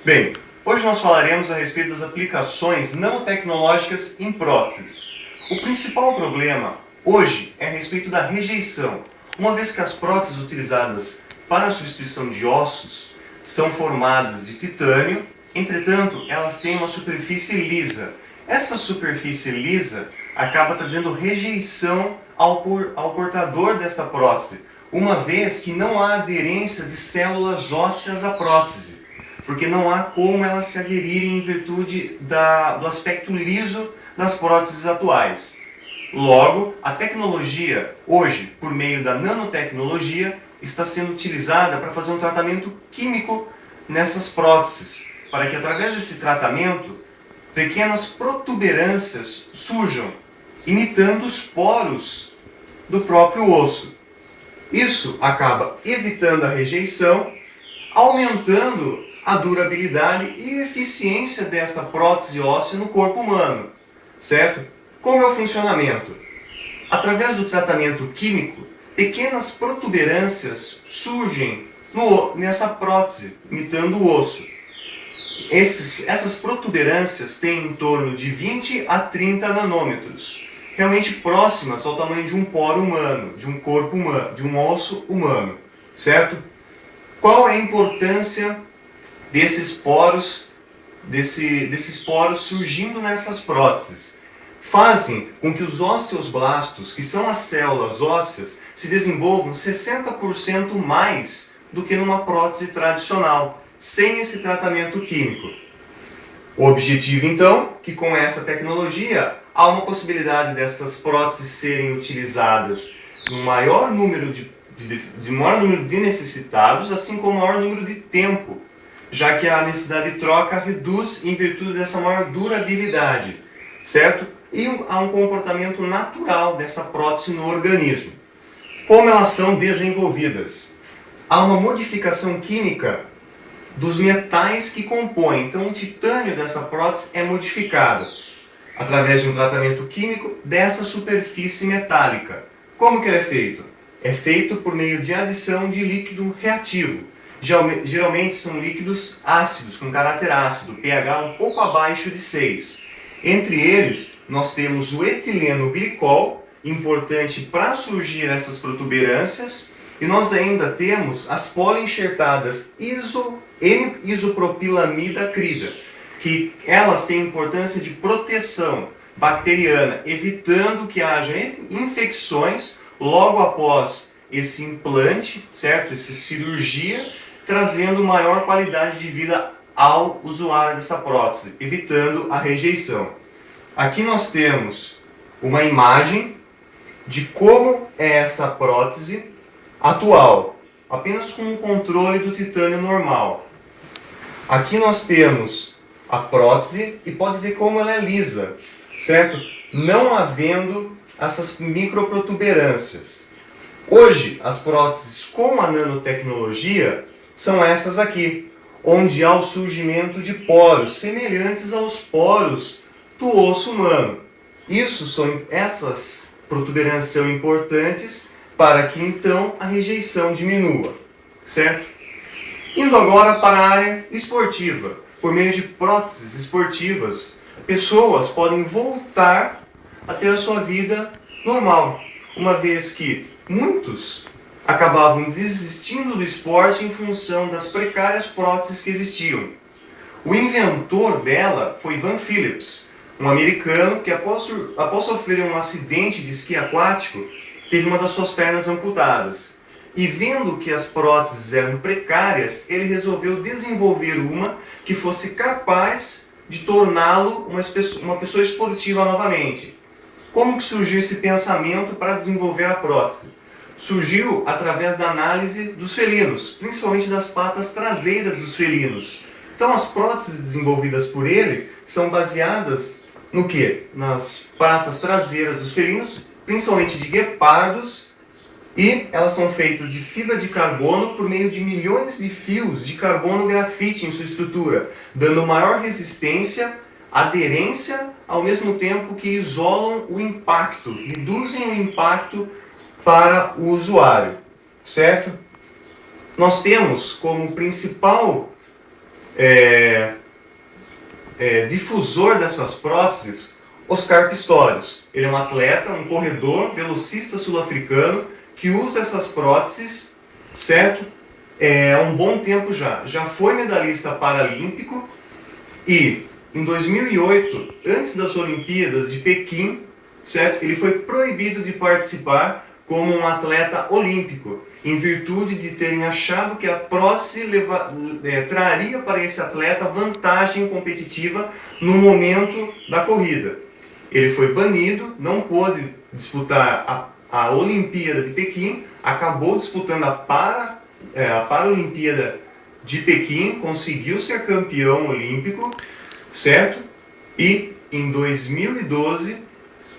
Bem, hoje nós falaremos a respeito das aplicações nanotecnológicas em próteses. O principal problema hoje é a respeito da rejeição, uma vez que as próteses utilizadas para a substituição de ossos são formadas de titânio, entretanto, elas têm uma superfície lisa. Essa superfície lisa acaba trazendo rejeição ao portador desta prótese, uma vez que não há aderência de células ósseas à prótese, porque não há como elas se aderirem em virtude do aspecto liso das próteses atuais. Logo, a tecnologia, hoje, por meio da nanotecnologia, está sendo utilizada para fazer um tratamento químico nessas próteses, para que através desse tratamento, pequenas protuberâncias surjam, imitando os poros do próprio osso. Isso acaba evitando a rejeição, aumentando a durabilidade e eficiência desta prótese óssea no corpo humano, certo? Como é o funcionamento? Através do tratamento químico, pequenas protuberâncias surgem nessa prótese, imitando o osso. Essas protuberâncias têm em torno de 20 a 30 nanômetros, realmente próximas ao tamanho de um poro humano, de um corpo humano, de um osso humano, certo? Qual é a importância desses poros surgindo nessas próteses? Fazem com que os osteoblastos, que são as células ósseas, se desenvolvam 60% mais do que numa prótese tradicional, sem esse tratamento químico. O objetivo, então, que com essa tecnologia há uma possibilidade dessas próteses serem utilizadas no maior número de necessitados, assim como maior número de tempo, já que a necessidade de troca reduz em virtude dessa maior durabilidade, certo? E há um comportamento natural dessa prótese no organismo. Como elas são desenvolvidas? Há uma modificação química dos metais que compõem. Então, o titânio dessa prótese é modificado através de um tratamento químico dessa superfície metálica. Como que ele é feito? É feito por meio de adição de líquido reativo. Geralmente são líquidos ácidos, com caráter ácido, pH um pouco abaixo de 6. Entre eles, nós temos o etileno glicol, importante para surgir essas protuberâncias, e nós ainda temos as polienxertadas N-isopropilamida-crida, que elas têm importância de proteção bacteriana, evitando que haja infecções logo após esse implante, certo? Essa cirurgia, trazendo maior qualidade de vida ao usuário dessa prótese, evitando a rejeição. Aqui nós temos uma imagem de como é essa prótese atual, apenas com um controle do titânio normal. Aqui nós temos a prótese e pode ver como ela é lisa, certo? Não havendo essas microprotuberâncias. Hoje, as próteses com a nanotecnologia são essas aqui, onde há o surgimento de poros semelhantes aos poros do osso humano. Essas protuberâncias são importantes para que então a rejeição diminua, certo? Indo agora para a área esportiva. Por meio de próteses esportivas, pessoas podem voltar a ter a sua vida normal, uma vez que muitos acabavam desistindo do esporte em função das precárias próteses que existiam. O inventor dela foi Ivan Phillips, um americano que após sofrer um acidente de esqui aquático, teve uma das suas pernas amputadas. E vendo que as próteses eram precárias, ele resolveu desenvolver uma que fosse capaz de torná-lo uma pessoa esportiva novamente. Como que surgiu esse pensamento para desenvolver a prótese? Surgiu através da análise dos felinos, principalmente das patas traseiras dos felinos. Então as próteses desenvolvidas por ele são baseadas no quê? Nas patas traseiras dos felinos, principalmente de guepardos, e elas são feitas de fibra de carbono por meio de milhões de fios de carbono grafite em sua estrutura, dando maior resistência, aderência, ao mesmo tempo que isolam o impacto, reduzem o impacto para o usuário, certo? Nós temos como principal difusor dessas próteses, Oscar Pistorius. Ele é um atleta, um corredor, velocista sul-africano que usa essas próteses, certo? Há um bom tempo já. Já foi medalhista paralímpico e em 2008, antes das Olimpíadas de Pequim, certo? Ele foi proibido de participar como um atleta olímpico, em virtude de terem achado que a prótese traria para esse atleta vantagem competitiva no momento da corrida. Ele foi banido, não pôde disputar a Olimpíada de Pequim, acabou disputando a Paralimpíada de Pequim, conseguiu ser campeão olímpico, certo? E em 2012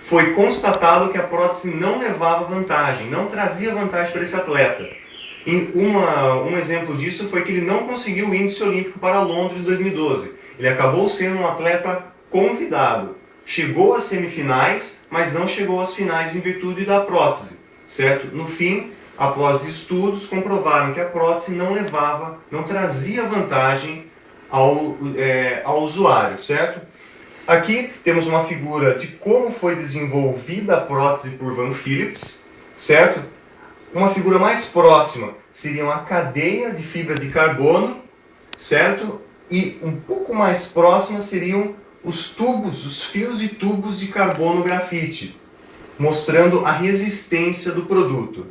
foi constatado que a prótese não levava vantagem, não trazia vantagem para esse atleta. Um exemplo disso foi que ele não conseguiu o índice olímpico para Londres 2012. Ele acabou sendo um atleta convidado. Chegou às semifinais, mas não chegou às finais em virtude da prótese, certo? No fim, após estudos, comprovaram que a prótese não trazia vantagem ao usuário, certo? Aqui temos uma figura de como foi desenvolvida a prótese por Van Philips, certo? Uma figura mais próxima seria uma cadeia de fibra de carbono, certo? E um pouco mais próxima seriam os fios e tubos de carbono grafite, mostrando a resistência do produto.